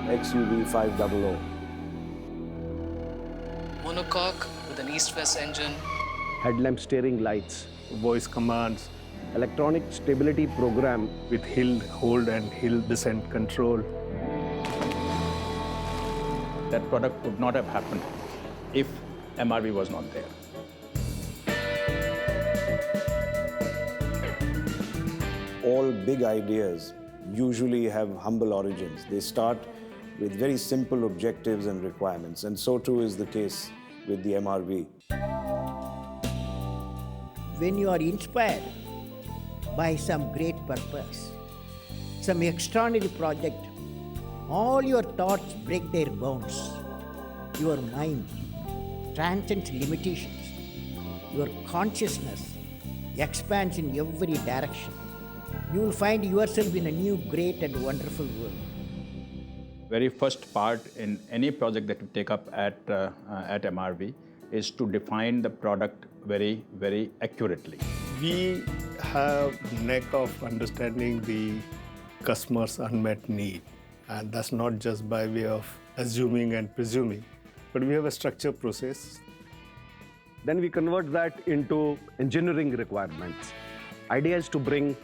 XUV 500. Monocoque with an east-west engine. Headlamp steering lights. Voice commands. Electronic stability program. With hill hold and hill descent control. That product would not have happened if MRV was not there. All big ideas usually have humble origins. They start with very simple objectives and requirements, and so too is the case with the MRV. When you are inspired by some great purpose, some extraordinary project, all your thoughts break their bounds. Your mind transcends limitations. Your consciousness expands in every direction. You will find yourself in a new, great and wonderful world. Very first part in any project that you take up at MRV is to define the product very, very accurately. We have knack of understanding the customer's unmet need. And that's not just by way of assuming and presuming, but we have a structured process. Then we convert that into engineering requirements. Idea is to bring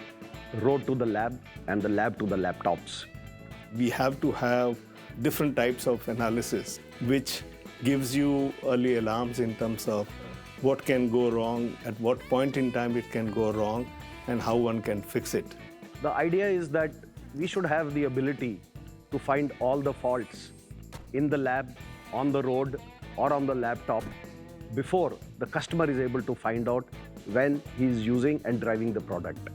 road to the lab and the lab to the laptops. We have to have different types of analysis, which gives you early alarms in terms of what can go wrong, at what point in time it can go wrong, and how one can fix it. The idea is that we should have the ability to find all the faults in the lab, on the road, or on the laptop before the customer is able to find out when he is using and driving the product.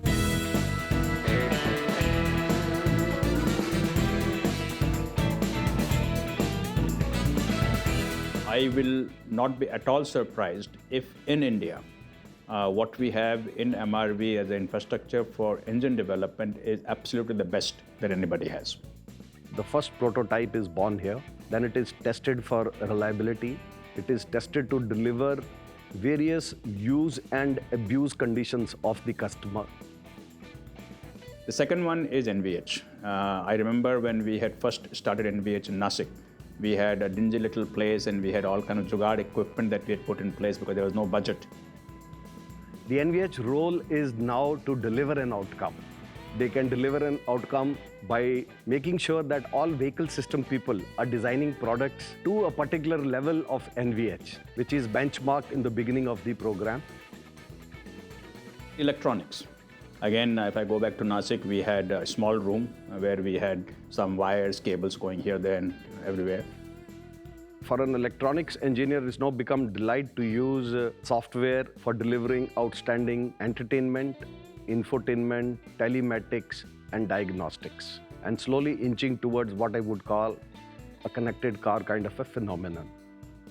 I will not be at all surprised if in India, what we have in MRV as an infrastructure for engine development is absolutely the best that anybody has. The first prototype is born here, then it is tested for reliability. It is tested to deliver various use and abuse conditions of the customer. The second one is NVH. I remember when we had first started NVH in Nasik, we had a dingy little place and we had all kind of jugaad equipment that we had put in place because there was no budget. The NVH role is now to deliver an outcome. They can deliver an outcome by making sure that all vehicle system people are designing products to a particular level of NVH, which is benchmarked in the beginning of the program. Electronics. Again, if I go back to Nasik, we had a small room where we had some wires, cables going here, there, and everywhere. For an electronics engineer, it's now become delight to use software for delivering outstanding entertainment, infotainment, telematics, and diagnostics, and slowly inching towards what I would call a connected car kind of a phenomenon.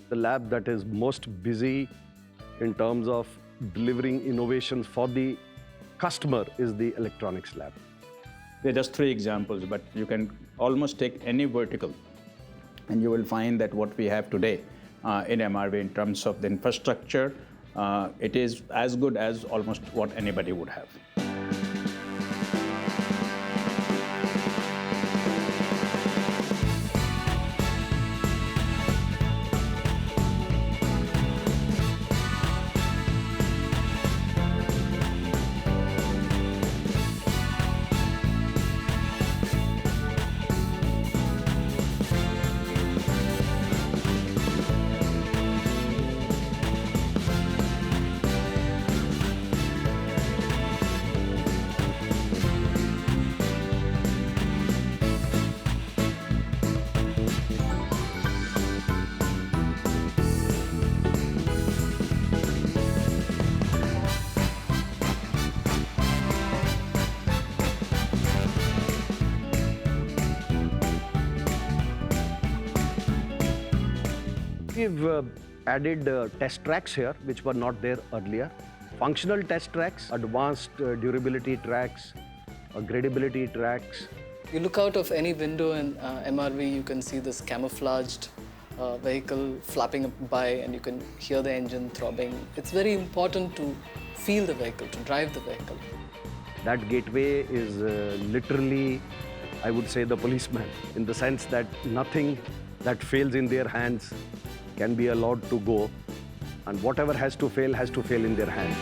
The lab that is most busy in terms of delivering innovations for the customer is the electronics lab. There are just three examples, but you can almost take any vertical and you will find that what we have today in MRV in terms of the infrastructure, it is as good as almost what anybody would have. We've added test tracks here, which were not there earlier. Functional test tracks, advanced durability tracks, gradability tracks. You look out of any window in MRV, you can see this camouflaged vehicle flapping by, and you can hear the engine throbbing. It's very important to feel the vehicle, to drive the vehicle. That gateway is literally I would say, the policeman, in the sense that nothing that fails in their hands can be allowed to go, and whatever has to fail in their hands.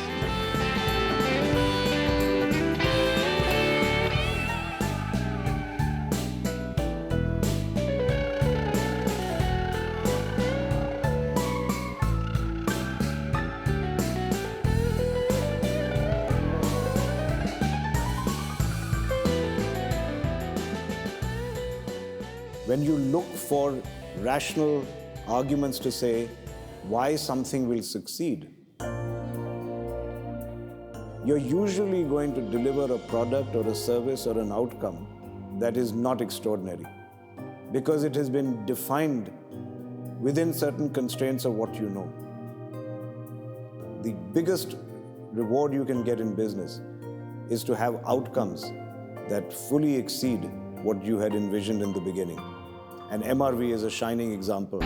When you look for rational arguments to say why something will succeed, you're usually going to deliver a product or a service or an outcome that is not extraordinary because it has been defined within certain constraints of what you know. The biggest reward you can get in business is to have outcomes that fully exceed what you had envisioned in the beginning. And MRV is a shining example.